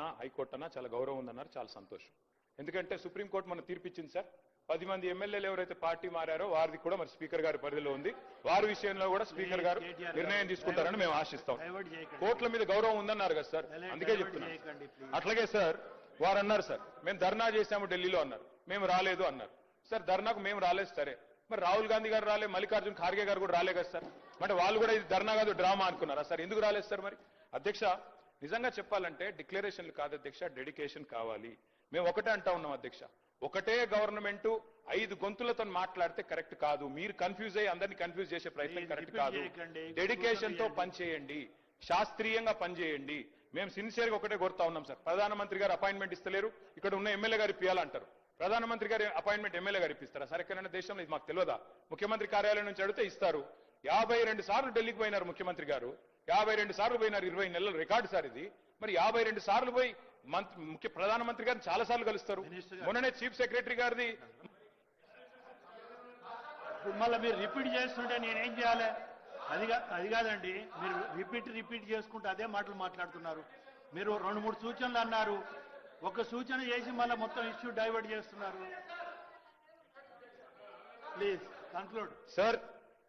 అన్నా హైకోర్టు అన్నా చాలా గౌరవం ఉందన్నారు, చాలా సంతోషం. ఎందుకంటే సుప్రీంకోర్టు మన తీర్పిచ్చింది సార్. 10 మంది ఎమ్మెల్యేలు ఎవరైతే పార్టీ మారారో వారిది కూడా మరి స్పీకర్ గారి పరిధిలో ఉంది. వారి విషయంలో కూడా స్పీకర్ గారు నిర్ణయం తీసుకుంటారని మేము ఆశిస్తాం. కోర్టుల మీద గౌరవం ఉందన్నారు కదా సార్, అందుకే చెప్తున్నాం. అట్లాగే సార్ వారు అన్నారు సార్ మేము ధర్నా చేశాము ఢిల్లీలో అన్నారు, మేము రాలేదు అన్నారు. సార్ ధర్నాకు మేము రాలేదు సరే, మరి రాహుల్ గాంధీ గారు రాలే, మల్లికార్జున్ ఖార్గే గారు కూడా రాలే కదా సార్. అంటే వాళ్ళు కూడా ఇది ధర్నా కాదు డ్రామా అనుకున్నారా సార్? ఎందుకు రాలేదు సార్? మరి అధ్యక్ష నిజంగా చెప్పాలంటే డిక్లరేషన్లు కాదు అధ్యక్ష, డెడికేషన్ కావాలి. మేము ఒకటే అంటా ఉన్నాం అధ్యక్ష, ఒకటే గవర్నమెంట్ 5 గొంతులతో మాట్లాడితే కరెక్ట్ కాదు. మీరు కన్ఫ్యూజ్ అయ్యి అందరినీ కన్ఫ్యూజ్ చేసే ప్రయత్నం కరెక్ట్ కాదు. డెడికేషన్ తో పనిచేయండి, శాస్త్రీయంగా పనిచేయండి. మేము సిన్సియర్ గా ఒకటే కోరుతా ఉన్నాం సార్. ప్రధానమంత్రి గారు అపాయింట్మెంట్ ఇస్తలేరు, ఇక్కడ ఉన్న ఎమ్మెల్యే గారు ఇప్పియాలంటారు. ప్రధానమంత్రి గారి అపాయింట్మెంట్ ఎమ్మెల్యే గారు ఇప్పిస్తారా సార్? ఎక్కడైనా దేశంలో ఇది మాకు తెలియదా? ముఖ్యమంత్రి కార్యాలయం నుంచి అడిగితే ఇస్తారు. 52 సార్లు ఢిల్లీకి పోయినారు ముఖ్యమంత్రి గారు, 52 సార్లు పోయినారు. 20 నెలల రికార్డు సార్ ఇది. మరి 52 సార్లు పోయి ప్రధానమంత్రి గారిని చాలా సార్లు కలుస్తారు. మొన్ననే చీఫ్ సెక్రటరీ గారిది మళ్ళీ మీరు రిపీట్ చేస్తుంటే నేనేం చేయాలి? అది కాదండి, మీరు రిపీట్ చేసుకుంటే అదే మాటలు మాట్లాడుతున్నారు. మీరు 2-3 సూచనలు అన్నారు, ఒక సూచన చేసి మళ్ళీ మొత్తం ఇష్యూ డైవర్ట్ చేస్తున్నారు. Please conclude sir.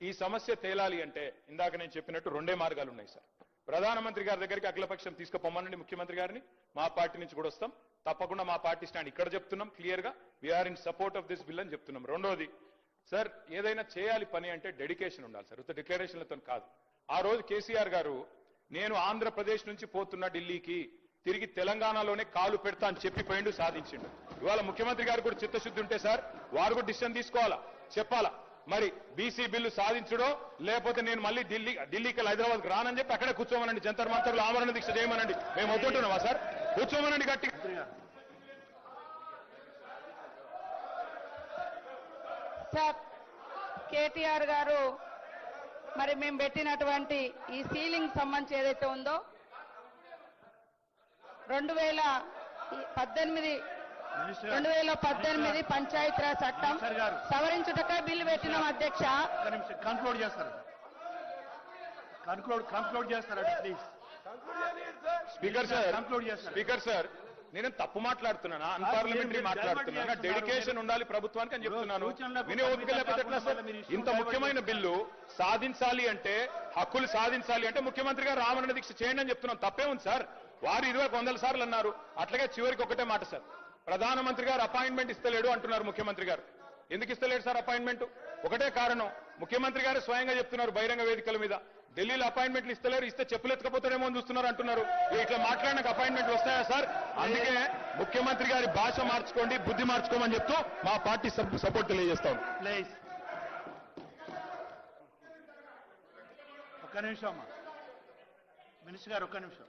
ఈ సమస్య తేలాలి అంటే ఇందాక నేను చెప్పినట్టు 2 మార్గాలు ఉన్నాయి సార్. ప్రధానమంత్రి గారి దగ్గరికి అఖిలపక్షం తీసుకుపోమనండి ముఖ్యమంత్రి గారిని, మా పార్టీ నుంచి కూడా వస్తాం. తప్పకుండా మా పార్టీ స్టాండ్ ఇక్కడ చెప్తున్నాం క్లియర్ గా, we're in support of this bill అని చెప్తున్నాం. రెండోది సార్, ఏదైనా చేయాలి పని అంటే డెడికేషన్ ఉండాలి సార్, ఉత్త డిక్లరేషన్లతో కాదు. ఆ రోజు కేసీఆర్ గారు నేను ఆంధ్రప్రదేశ్ నుంచి పోతున్నా ఢిల్లీకి, తిరిగి తెలంగాణలోనే కాలు పెడతా అని చెప్పి పోయిండు, సాధించిండు. ఇవాళ ముఖ్యమంత్రి గారు కూడా చిత్తశుద్ధి ఉంటే సార్ వారు కూడా డిసిషన్ తీసుకోవాలా, చెప్పాలా. మరి బీసీ బిల్లు సాధించడో లేకపోతే నేను మళ్ళీ ఢిల్లీకి హైదరాబాద్కి రానని చెప్పి అక్కడే కూర్చోమనండి, జంతర్ మంతర్లు ఆమరణ దీక్ష చేయమనండి. మేము వద్దుంటున్నామా సార్? కూర్చోమనండి గట్టిగా. సార్ కేటీఆర్ గారు మరి మేము పెట్టినటువంటి ఈ సీలింగ్ సంబంధించి ఏదైతే ఉందో 2018 పంచాయతీరాజ్ చట్టం సవరించుటకై బిల్లు పెట్టినాం అధ్యక్ష. కన్క్లూడ్ చేస్తారు, కన్క్లూడ్ చేస్తారా ప్లీజ్? స్పీకర్ సార్ నేనేం తప్పు మాట్లాడుతున్నానా, అన్పార్లమెంటరీ మాట్లాడుతున్నానా? డెడికేషన్ ఉండాలి ప్రభుత్వానికి అని చెప్తున్నాను. ఇంత ముఖ్యమైన బిల్లు సాధించాలి అంటే, హక్కులు సాధించాలి అంటే ముఖ్యమంత్రి గారు ఆమరణ దీక్ష చేయండి అని చెప్తున్నాం. తప్పే ఉంది సార్? వారు 20 సార్లు అన్నారు. అట్లాగే చివరికి ఒకటే మాట సార్, ప్రధానమంత్రి గారు అపాయింట్మెంట్ ఇస్తలేడు అంటున్నారు ముఖ్యమంత్రి గారు. ఎందుకు ఇస్తలేడు సార్ అపాయింట్మెంట్? ఒకటే కారణం, ముఖ్యమంత్రి గారు స్వయంగా చెప్తున్నారు బహిరంగ వేదికల మీద, ఢిల్లీలో అపాయింట్మెంట్లు ఇస్తలేరు, ఇస్తే చెప్పులు ఎత్తుకపోతారేమో అని చూస్తున్నారు అంటున్నారు. ఇట్లా మాట్లాడినాక అపాయింట్మెంట్లు వస్తాయా సార్? అందుకే ముఖ్యమంత్రి గారి భాష మార్చుకోండి, బుద్ధి మార్చుకోమని చెప్తూ మా పార్టీ సపోర్ట్ తెలియజేస్తాం. ప్లీజ్ ఒక్క నిమిషం అమ్మా, మినిస్టర్ గారు ఒక్క నిమిషం.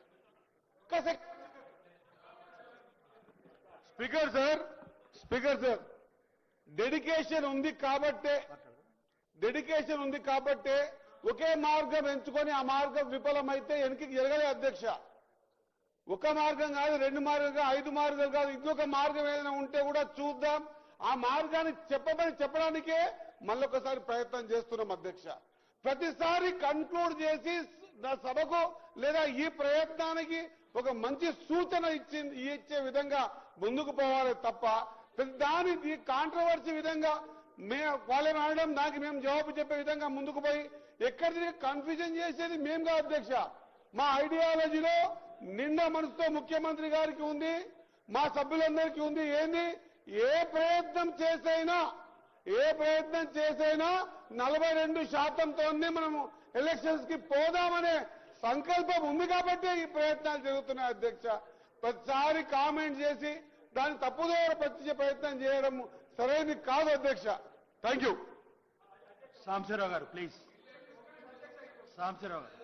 స్పీకర్ సార్ డెడికేషన్ ఉంది కాబట్టే ఒకే మార్గం ఎంచుకొని ఆ మార్గం విఫలమైతే వెనక్కి జరగలే అధ్యక్ష. ఒక మార్గం కాదు, 2 మార్గం కాదు, 5 మార్గాలు కాదు, ఇంకొక మార్గం ఏదైనా ఉంటే కూడా చూద్దాం. ఆ మార్గాన్ని చెప్పడానికే మళ్ళొకసారి ప్రయత్నం చేస్తున్నాం అధ్యక్ష. ప్రతిసారి కన్క్లూడ్ చేసి నా సభకు లేదా ఈ ప్రయత్నానికి ఒక మంచి సూచన ఇచ్చే విధంగా ముందుకు పోవాలి తప్ప దాని కాంట్రవర్సీ విధంగా వాళ్ళేం అనడం దానికి మేము జవాబు చెప్పే విధంగా ముందుకు పోయి ఎక్కడి కన్ఫ్యూజన్ చేసేది మేము కాదు అధ్యక్ష. మా ఐడియాలజీలో నిండా మనసుతో ముఖ్యమంత్రి గారికి ఉంది, మా సభ్యులందరికీ ఉంది. ఏంది ఏ ప్రయత్నం చేసైనా 42%తోనే మనము ఎలక్షన్స్ కి పోదామనే సంకల్పం ఉంది కాబట్టి ఈ ప్రయత్నాలు జరుగుతున్నాయి అధ్యక్ష. ప్రతిసారి కామెంట్ చేసి దాన్ని తప్పుదోవ పట్టించే ప్రయత్నం చేయడం సరైనది కాదు అధ్యక్ష. Thank you. సాంబశివరావు గారు ప్లీజ్. సాంబశివరావు గారు.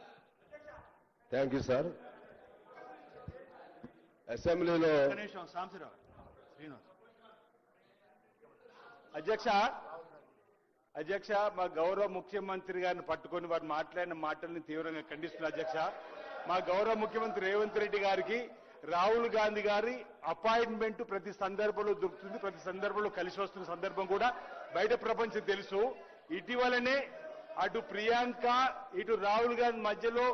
Thank you sir. అసెంబ్లీలో సాంబశివరావు శ్రీనివాస్. అధ్యక్ష మా గౌరవ ముఖ్యమంత్రి గారిని పట్టుకొని వారు మాట్లాడిన మాటల్ని తీవ్రంగా ఖండిస్తున్నారు అధ్యక్ష. మా గౌరవ ముఖ్యమంత్రి రేవంత్ రెడ్డి గారికి రాహుల్ గాంధీ గారి అపాయింట్మెంట్ ప్రతి సందర్భంలో దొరుకుతుంది, ప్రతి సందర్భంలో కలిసి వస్తున్న సందర్భం కూడా బయట ప్రపంచం తెలుసు. ఇటీవలనే అటు ప్రియాంక ఇటు రాహుల్ గాంధీ మధ్యలో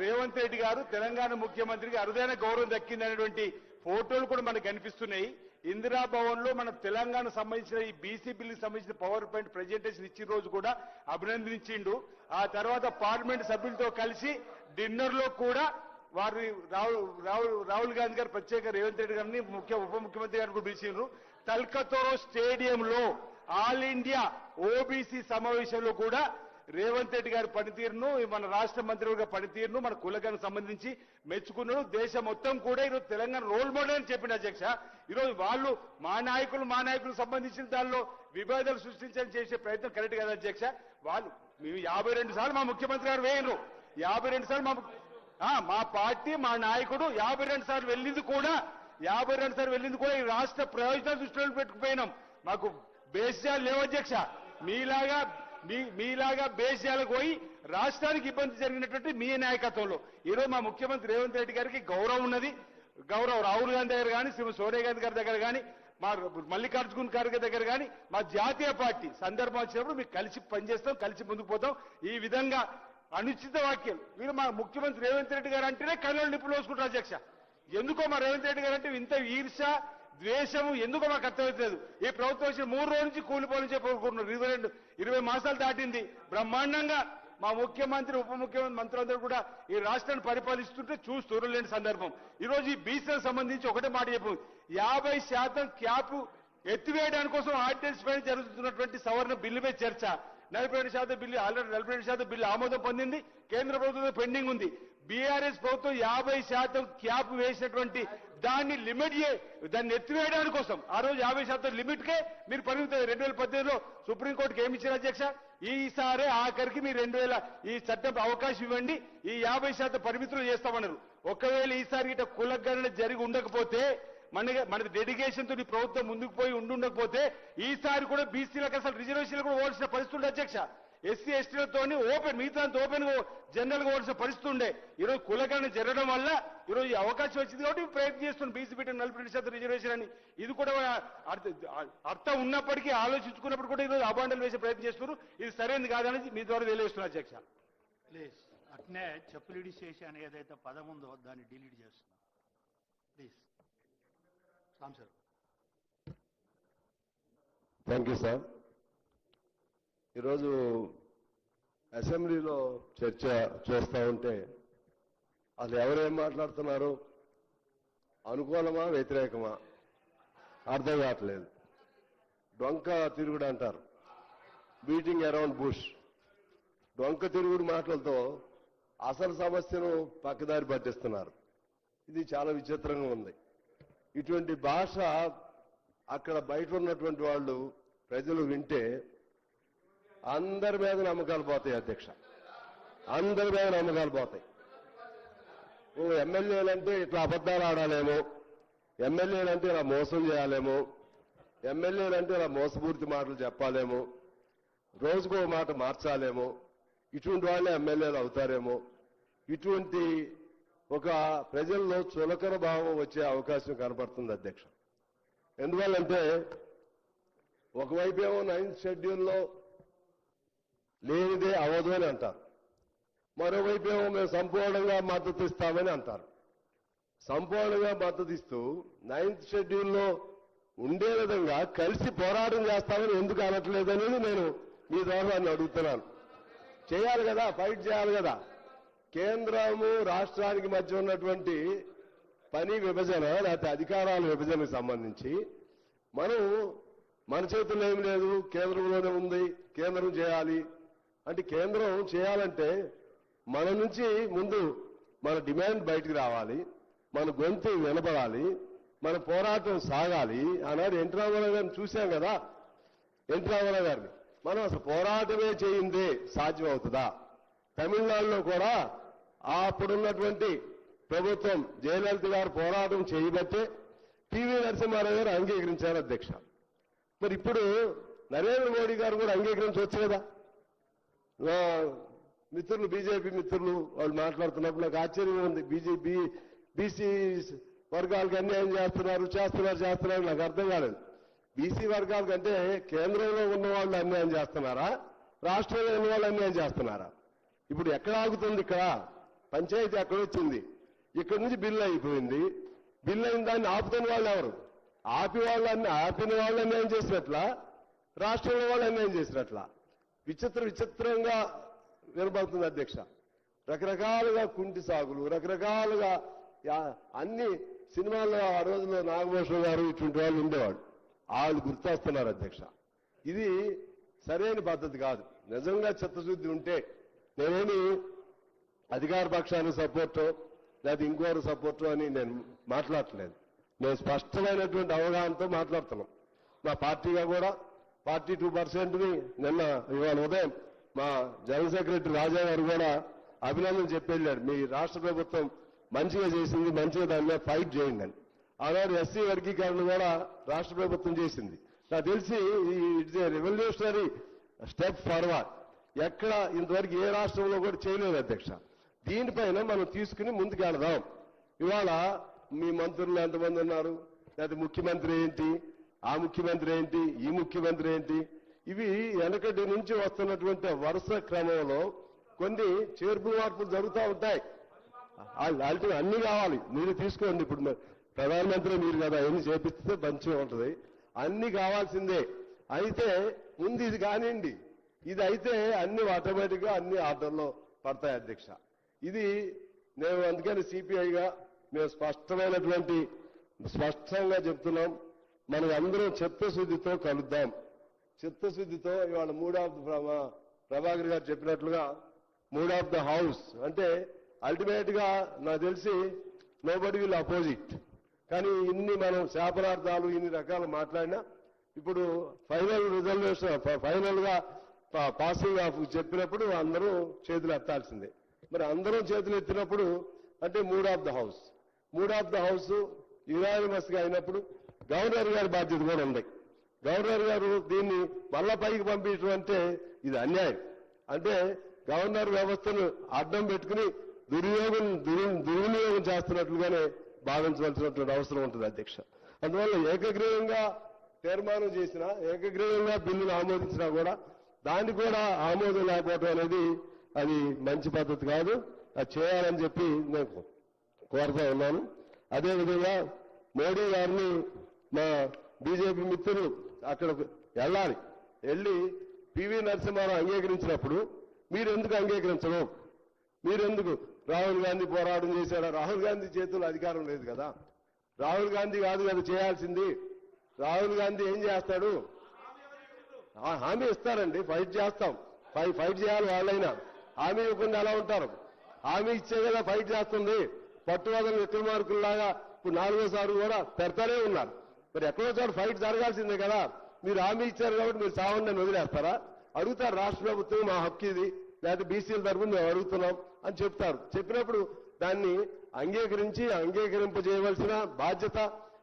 రేవంత్ రెడ్డి గారు తెలంగాణ ముఖ్యమంత్రికి అరుదైన గౌరవం దక్కిందనేటువంటి ఫోటోలు కూడా మనకు కనిపిస్తున్నాయి. ఇందిరా భవన్ లో మన తెలంగాణ సంబంధించిన ఈ బీసీ బిల్లుకి సంబంధించిన పవర్ పాయింట్ ప్రెజెంటేషన్ ఇచ్చిన రోజు కూడా అభినందించిండు. ఆ తర్వాత పార్లమెంట్ సభ్యులతో కలిసి డిన్నర్ లో కూడా వారు రాహుల్ గాంధీ గారు ప్రత్యేక రేవంత్ రెడ్డి గారిని ఉప ముఖ్యమంత్రి గారిని కూడా పిలిచిండ్రు. తల్కతోరో స్టేడియంలో ఆల్ ఇండియా ఓబీసీ సమావేశంలో కూడా రేవంత్ రెడ్డి గారి పనితీరును, మన రాష్ట్ర మంత్రివర్గ పనితీరును, మన కులగానికి సంబంధించి మెచ్చుకున్నాడు. దేశం మొత్తం కూడా ఈరోజు తెలంగాణ రోల్ మోడల్ అని చెప్పిన అధ్యక్ష. ఈరోజు వాళ్ళు మా నాయకులకు సంబంధించిన దానిలో విభేదాలు సృష్టించాలని చేసే ప్రయత్నం కరెక్ట్ కదా అధ్యక్ష. వాళ్ళు మేము 52 సార్లు మా ముఖ్యమంత్రి గారు వేయరు, 52 సార్లు మా పార్టీ మా నాయకుడు 52 సార్లు వెళ్ళింది కూడా ఈ రాష్ట్ర ప్రయోజనాలు దృష్టిలో పెట్టుకుపోయినాం. మాకు బేస్యాలు లేవు అధ్యక్ష. మీలాగా బేస్యాలకు పోయి రాష్ట్రానికి ఇబ్బంది జరిగినటువంటి మీ నాయకత్వంలో ఈరోజు మా ముఖ్యమంత్రి రేవంత్ రెడ్డి గారికి గౌరవం ఉన్నది. గౌరవం రాహుల్ గాంధీ దగ్గర కానీ, శ్రీమతి సోనియా గాంధీ గారి దగ్గర కానీ, మా మల్లికార్జున్ ఖార్గే దగ్గర కానీ, మా జాతీయ పార్టీ సందర్భం వచ్చినప్పుడు మీకు కలిసి పనిచేస్తాం, కలిసి ముందుకు పోతాం. ఈ విధంగా అనుచిత వ్యాఖ్యలు వీరు మా ముఖ్యమంత్రి రేవంత్ రెడ్డి గారు అంటేనే కళ్ళలో నిప్పులు వేసుకుంటారు అధ్యక్ష. ఎందుకో మా రేవంత్ రెడ్డి గారు అంటే ఇంత ఈర్ష ద్వేషము ఎందుకో మాకు అర్థమవుతలేదు. ఈ ప్రభుత్వం వచ్చి 3 రోజుల నుంచి కూలిపోలని చెప్పి 20 మాసాలు దాటింది. బ్రహ్మాండంగా మా ముఖ్యమంత్రి ఉప ముఖ్యమంత్రి మంత్రులందరూ కూడా ఈ రాష్ట్రాన్ని పరిపాలిస్తుంటే చూస్తూ లేని సందర్భం. ఈరోజు ఈ బీసీలకు సంబంధించి ఒకటే మాట చెప్పు, 50% క్యాప్ ఎత్తివేయడానికి కోసం ఆర్డినెన్స్ పైన జరుగుతున్నటువంటి సవరణ బిల్లుపై చర్చ. 42% బిల్లు ఆల్రెడీ 42% బిల్లు ఆమోదం పొందింది, కేంద్ర ప్రభుత్వం పెండింగ్ ఉంది. బీఆర్ఎస్ ప్రభుత్వం 50% క్యాప్ వేసినటువంటి దాన్ని దాన్ని ఎత్తివేయడానికి కోసం ఆ రోజు 50% లిమిట్కే మీరు పరిమితం. 2018లో సుప్రీంకోర్టుకి ఏమి ఇచ్చారు అధ్యక్ష? ఈసారి ఆఖరికి మీరు ఈ చట్టం అవకాశం ఇవ్వండి, ఈ 50% పరిమితులు చేస్తామన్నారు. ఒకవేళ ఈసారి ఇట కులగణన జరిగి ఉండకపోతే మన డెడికేషన్ తో ప్రభుత్వం ముందుకు పోయి ఉండకపోతే ఈసారి కూడా బీసీలకు అసలు రిజర్వేషన్లు కూడా ఓడిసిన పరిస్థితి ఉండే అధ్యక్ష. ఎస్సీ ఎస్టీలతో ఓపెన్ మిగతా ఓపెన్ జనరల్ గా ఓడిసిన పరిస్థితి ఉండే. ఈరోజు కులగణన జరగడం వల్ల ఈరోజు ఈ అవకాశం వచ్చింది కాబట్టి ప్రయత్నం చేస్తున్నాం బీసీ బిడ్డ 42% రిజర్వేషన్ అని. ఇది కూడా అర్థం ఉన్నప్పటికీ ఆలోచించుకున్నప్పుడు కూడా ఈరోజు అబాండాలు వేసే ప్రయత్నం చేస్తున్నారు. ఇది సరైనది కాదనేది మీ ద్వారా తెలియజేస్తున్నారు అధ్యక్ష. ప్లీజ్ అట్నే చెప్పులు చేసి అని ఏదైతే పదం ఉందో దాన్ని డిలీట్ చేస్తున్నా please. Ram sir. Thank you sir. ఈరోజు అసెంబ్లీలో చర్చ చేస్తూ ఉంటే అసలు ఎవరేం మాట్లాడుతున్నారు, అనుకూలమా వ్యతిరేకమా అర్థం కావట్లేదు. డొంక తిరుగుడు అంటారు, బీటింగ్ అరౌండ్ బుష్. డొంక తిరుగుడు మాటలతో అసలు సమస్యను పక్కదారి పట్టిస్తున్నారు. ఇది చాలా విచిత్రంగా ఉంది. ఇటువంటి భాష అక్కడ బయట ఉన్నటువంటి వాళ్ళు ప్రజలు వింటే అందరి మీద నమ్మకాలు పోతాయి అధ్యక్ష, అందరి మీద నమ్మకాలు పోతాయి. ఎమ్మెల్యేలంటే ఇట్లా అబద్ధాలు ఆడాలేమో, ఎమ్మెల్యేలంటే ఇలా మోసం చేయాలేమో, ఎమ్మెల్యేలంటే ఇలా మోసపూరిత మాటలు చెప్పాలేమో, రోజుకో మాట మార్చాలేమో, ఇటువంటి వాళ్ళే ఎమ్మెల్యేలు అవుతారేమో, ఇటువంటి ఒక ప్రజల్లో చులకన భావం వచ్చే అవకాశం కనపడుతుంది అధ్యక్ష. ఎందువల్లంటే ఒకవైపు ఏమో 9th షెడ్యూల్లో లేనిదే అవదు అని అంటారు, మరోవైపు ఏమో మేము సంపూర్ణంగా మద్దతు ఇస్తామని అంటారు. సంపూర్ణంగా మద్దతు ఇస్తూ 9th షెడ్యూల్లో ఉండే విధంగా కలిసి పోరాటం చేస్తామని ఎందుకు అనట్లేదనేది నేను మీ ద్వారా అడుగుతున్నాను. చేయాలి కదా, ఫైట్ చేయాలి కదా. కేంద్రము రాష్ట్రానికి మధ్య ఉన్నటువంటి పని విభజన లేకపోతే అధికారాల విభజనకు సంబంధించి మన చేతుల్లో ఏమి లేదు, కేంద్రంలోనే ఉంది, కేంద్రం చేయాలి అంటే కేంద్రం చేయాలంటే మన నుంచి ముందు మన డిమాండ్ బయటికి రావాలి, మన గొంతు వినపడాలి, మన పోరాటం సాగాలి. ఆనాడు ఎన్టీ రామారావు గారిని చూశాం కదా, ఎన్టీ రామారావు గారిని మనం అసలు పోరాటమే చేయిందే సాధ్యం అవుతుందా? తమిళనాడులో కూడా అప్పుడున్నటువంటి ప్రభుత్వం జయలలిత గారు పోరాటం చేయబట్టే పివి నరసింహారావు గారు అంగీకరించారు అధ్యక్ష. మరి ఇప్పుడు నరేంద్ర మోడీ గారు కూడా అంగీకరించవచ్చు కదా. మిత్రులు బీజేపీ మిత్రులు వాళ్ళు మాట్లాడుతున్నప్పుడు నాకు ఆశ్చర్యంగా ఉంది. బీసీ వర్గాలకు అన్యాయం చేస్తున్నారు నాకు అర్థం కాలేదు. బీసీ వర్గాల కంటే కేంద్రంలో ఉన్న వాళ్ళు అన్యాయం చేస్తున్నారా, రాష్ట్రంలో ఉన్న వాళ్ళు అన్యాయం చేస్తున్నారా? ఇప్పుడు ఎక్కడ ఆగుతుంది? ఇక్కడ పంచాయతీ ఎక్కడొచ్చింది, ఇక్కడి నుంచి బిల్లు అయిపోయింది, బిల్లు అయిన దాన్ని ఆపుతున్న వాళ్ళు ఎవరు? ఆపిన వాళ్ళు అన్యాయం చేసినట్లా, రాష్ట్రంలో వాళ్ళు అన్యాయం చేసినట్లా విచిత్రంగా వినబడుతుంది అధ్యక్ష. రకరకాలుగా కుంటి సాగులు, రకరకాలుగా అన్ని సినిమాల్లో ఆ రోజుల్లో నాగభూషణ్ గారు ఇటువంటి వాళ్ళు ఉండేవాడు, వాళ్ళు గుర్తొస్తున్నారు అధ్యక్ష. ఇది సరైన పద్ధతి కాదు. నిజంగా చిత్తశుద్ధి ఉంటే నేనేమి అధికార పక్షానికి సపోర్టో లేదా ఇంకోరు సపోర్టో అని నేను మాట్లాడట్లేదు. నేను స్పష్టమైనటువంటి అవగాహనతో మాట్లాడుతున్నాం. మా పార్టీగా కూడా 42%ని ఇవాళ ఉదయం మా జనరల్ సెక్రటరీ రాజా గారు కూడా అభినందన చెప్పి వెళ్ళాడు. మీ రాష్ట్ర ప్రభుత్వం మంచిగా చేసింది, మంచిగా దాని మీద ఫైట్ చేయండి అని. ఆనాడు ఎస్సీ వర్గీకరణ కూడా రాష్ట్ర ప్రభుత్వం చేసింది. నాకు తెలిసి it's a revolutionary step forward. ఎక్కడ ఇంతవరకు ఏ రాష్ట్రంలో కూడా చేయలేదు అధ్యక్ష. దీనిపైన మనం తీసుకుని ముందుకు వెళదాం. ఇవాళ మీ మంత్రులు ఎంతమంది ఉన్నారు, లేదా ముఖ్యమంత్రి ఏంటి, ఆ ముఖ్యమంత్రి ఏంటి, ఈ ముఖ్యమంత్రి ఏంటి, ఇవి వెనకటి నుంచి వస్తున్నటువంటి వరుస క్రమంలో కొన్ని చేర్పు మార్పులు జరుగుతూ ఉంటాయి. అన్ని కావాలి, మీరు తీసుకోండి. ఇప్పుడు ప్రధానమంత్రి మీరు కదా, ఎన్ని చేపిస్తే మంచిగా ఉంటుంది. అన్ని కావాల్సిందే. అయితే ముందు ఇది కానివ్వండి. ఇది అయితే అన్ని ఆటోమేటిక్ గా అన్ని ఆర్డర్లో పడతాయి అధ్యక్ష. ఇది నేను అందుకని సిపిఐగా మేము స్పష్టంగా చెప్తున్నాం. మనం అందరం చిత్తశుద్ధితో కలుద్దాం. చిత్తశుద్ధితో ఇవాళ ప్రభాకర్ గారు చెప్పినట్లుగా మూడ్ ఆఫ్ ద హౌస్ అంటే అల్టిమేట్ గా నాకు తెలిసి నోబడి విల్ అపోజిట్. కానీ ఇన్ని మనం శాపనార్థాలు ఇన్ని రకాలు మాట్లాడినా ఇప్పుడు ఫైనల్ గా పాసింగ్ ఆఫ్ చెప్పినప్పుడు అందరూ చేతులు ఎత్తాల్సిందే. మరి అందరూ చేతులు ఎత్తినప్పుడు అంటే mood of the house unanimous గా అయినప్పుడు గవర్నర్ గారి బాధ్యత కూడా ఉంది. గవర్నర్ గారు దీన్ని మళ్ళా పైకి పంపించడం అంటే ఇది అన్యాయం. అంటే గవర్నర్ వ్యవస్థను అడ్డం పెట్టుకుని దుర్వినియోగం చేస్తున్నట్లుగానే భావించవలసినటువంటి అవసరం ఉంటుంది అధ్యక్ష. అందువల్ల ఏకగ్రీవంగా తీర్మానం చేసినా, ఏకగ్రీవంగా బిల్లును ఆమోదించినా కూడా దాన్ని కూడా ఆమోదం లేకపోవడం అనేది అది మంచి పద్ధతి కాదు. అది చేయాలని చెప్పి నేను కోరుతా ఉన్నాను. అదేవిధంగా మోడీ గారిని మా బీజేపీ మిత్రులు అక్కడికి వెళ్ళి పివి నరసింహారావు అంగీకరించినప్పుడు మీరు ఎందుకు అంగీకరించడం? మీరెందుకు? రాహుల్ గాంధీ పోరాటం చేశాడా? రాహుల్ గాంధీ చేతుల్లో అధికారం లేదు కదా. రాహుల్ గాంధీ కాదు కదా చేయాల్సింది. రాహుల్ గాంధీ ఏం చేస్తాడు? హామీ ఇస్తారండి, ఫైట్ చేస్తాం. ఫైట్ చేయాలి. వాళ్ళైనా హామీ ఇవ్వకుండా ఎలా ఉంటారు? హామీ ఇచ్చే కదా ఫైట్ చేస్తుంది. పట్టువదల విక్రమార్కుల్లాగా ఇప్పుడు 4వ కూడా పెడతానే ఉన్నారు. మరి ఎక్కడో చోట ఫైట్ జరగాల్సిందే కదా. మీరు హామీ ఇచ్చారు కాబట్టి మీరు చావండి అని వదిలేస్తారా? అడుగుతారు రాష్ట్ర ప్రభుత్వం, మా హక్కు ఇది, లేకపోతే బీసీల తరఫున మేము అడుగుతున్నాం అని చెప్తారు. చెప్పినప్పుడు దాన్ని అంగీకరింపజేయవలసిన బాధ్యత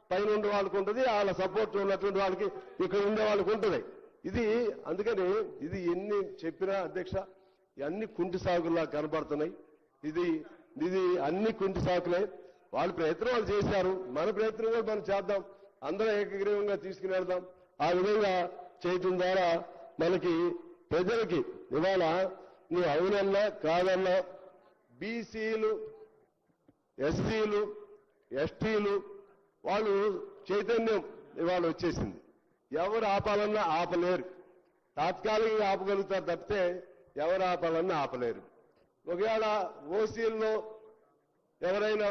పైన ఉండే వాళ్ళకు ఉంటుంది, వాళ్ళ సపోర్ట్ ఉన్నటువంటి వాళ్ళకి ఇక్కడ ఉండే వాళ్ళకి ఉంటుంది. ఇది అందుకని ఇది ఎన్ని చెప్పినా అధ్యక్ష అన్ని కుంటి సాగుల్లా కనబడుతున్నాయి. ఇది అన్ని కుంటి సాకులే. వాళ్ళ ప్రయత్నం వాళ్ళు చేశారు, మన ప్రయత్నం కూడా మనం చేద్దాం. అందరం ఏకగ్రీవంగా తీసుకుని వెళ్దాం. ఆ విధంగా చేయటం ద్వారా మనకి ప్రజలకి ఇవాళ నువ్వు అవునన్నా కాదన్నా బీసీలు, ఎస్సీలు, ఎస్టీలు వాళ్ళు చైతన్యం ఇవాళ వచ్చేసింది. ఎవరు ఆపాలన్నా ఆపలేరు. తాత్కాలికంగా ఆపగలుగుతారు తప్పితే ఎవరు ఆపాలన్నా ఆపలేరు. ఒకవేళ ఓసీల్లో ఎవరైనా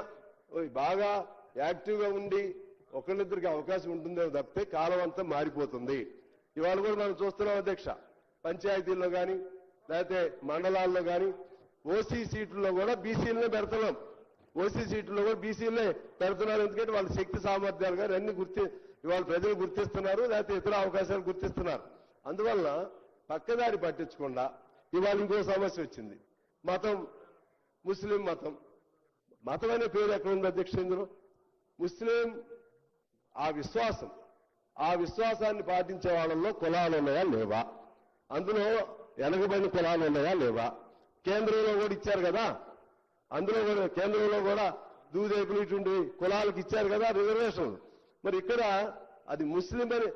బాగా యాక్టివ్గా ఉండి ఒకళ్ళిద్దరికి అవకాశం ఉంటుందేమో తప్పితే కాలం అంతా మారిపోతుంది. ఇవాళ కూడా మనం చూస్తున్నాం అధ్యక్ష, పంచాయతీల్లో కానీ లేకపోతే మండలాల్లో కానీ ఓసీ సీట్లలో కూడా బీసీలనే పెడుతున్నాం. ఓసీ సీట్లలో కూడా బీసీలనే పెడుతున్నారు. ఎందుకంటే వాళ్ళ శక్తి సామర్థ్యాలు కానీ అన్ని ఇవాళ ప్రజలు గుర్తిస్తున్నారు, లేకపోతే ఇతర అవకాశాలు గుర్తిస్తున్నారు. అందువల్ల పక్కదారి పట్టించకుండా ఇవాళ ఇంకో సమస్య వచ్చింది. మతం, ముస్లిం మతం అనే పేరు ఎక్కడ ఉంది అధ్యక్ష? ఇందులో ముస్లిం ఆ విశ్వాసాన్ని పాటించే వాళ్ళల్లో కులాలు ఉన్నాయా లేవా? అందులో వెనకబడిన కులాలు ఉన్నాయా లేవా? కేంద్రంలో కూడా ఇచ్చారు కదా, అందులో కూడా కేంద్రంలో కూడా దూదేకులు ఇటువంటి కులాలకు ఇచ్చారు కదా రిజర్వేషన్లు. మరి ఇక్కడ అది ముస్లిం అని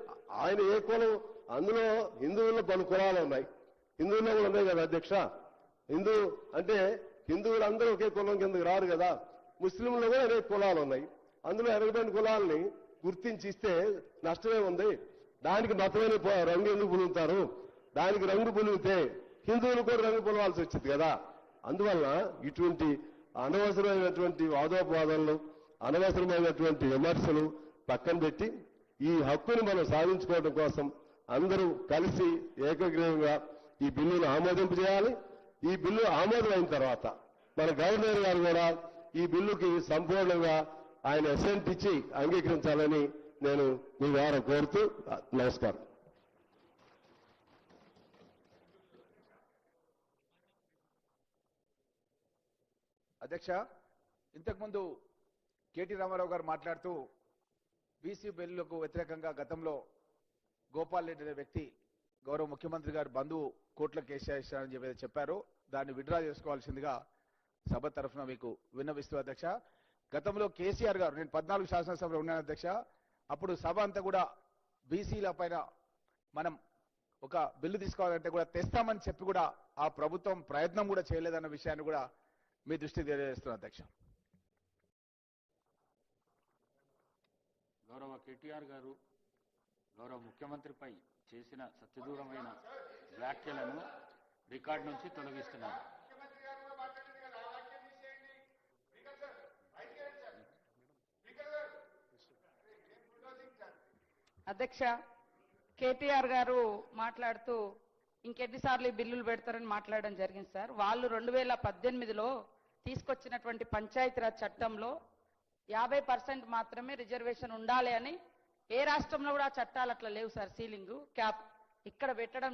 ఆయన ఏ కులం? అందులో హిందువుల్లో పలు కులాలు ఉన్నాయి, హిందువుల్లో కూడా ఉన్నాయి కదా అధ్యక్ష. హిందూ అంటే హిందువులు అందరూ ఒకే కులం కిందకు రారు కదా. ముస్లింలో కూడా అనేక కులాలు ఉన్నాయి. అందులో వెనకబడిన కులాలని గుర్తించి ఇస్తే నష్టమే ఉంది. దానికి మతమైన రంగు ఎందుకు పులుగుతారు? దానికి రంగు పులిగితే హిందువులు కూడా రంగు పులవాల్సి వచ్చింది కదా. అందువల్ల ఇటువంటి అనవసరమైనటువంటి వాదోపవాదాలు, అనవసరమైనటువంటి విమర్శలు పక్కన పెట్టి ఈ హక్కుని మనం సాధించుకోవడం కోసం అందరూ కలిసి ఏకగ్రీవంగా ఈ బిల్లును ఆమోదింపజేయాలి. ఈ బిల్లు ఆమోదమైన తర్వాత మన గవర్నర్ గారు కూడా ఈ బిల్లుకి సంపూర్ణంగా ఆయన అసెంట్ ఇచ్చి అంగీకరించాలని నేను మీ ద్వారా కోరుతూ నమస్కారం. అధ్యక్ష, ఇంతకుముందు కేటీ రామారావు గారు మాట్లాడుతూ బీసీ బిల్లులకు వ్యతిరేకంగా గతంలో గోపాల్ రెడ్డి అనే వ్యక్తి గౌరవ ముఖ్యమంత్రి గారు బంధువు కోర్టులో కేసు చేశారని చెప్పారు. దాన్ని విత్డ్రా చేసుకోవాల్సిందిగా సభ తరఫున మీకు విన్నవిస్తూ అధ్యక్ష, గతంలో కేసీఆర్ గారు, నేను 14 శాసనసభలో ఉన్నాను అధ్యక్ష, అప్పుడు సభ అంతా కూడా బీసీల పైన మనం ఒక బిల్లు తీసుకోవాలంటే కూడా తెస్తామని చెప్పి కూడా ఆ ప్రభుత్వం ప్రయత్నం కూడా చేయలేదన్న విషయాన్ని కూడా మీ దృష్టికి తెలియజేస్తున్నాను అధ్యక్ష. గౌరవ కేటీఆర్ గారు గౌరవ ముఖ్యమంత్రిపై చేసిన సత్యదూరమైన వ్యాఖ్యలను రికార్డు నుంచి తొలగిస్తున్నారు. అధ్యక్ష, కేటీఆర్ గారు మాట్లాడుతూ ఇంకెన్నిసార్లు ఈ బిల్లులు పెడతారని మాట్లాడడం జరిగింది సార్. వాళ్ళు 2018లో తీసుకొచ్చినటువంటి పంచాయతీరాజ్ చట్టంలో 50% మాత్రమే రిజర్వేషన్ ఉండాలి అని, ఏ రాష్ట్రంలో కూడా చట్టాలు అట్లా లేవు సార్. సీలింగ్ క్యాప్ ఇక్కడ పెట్టడం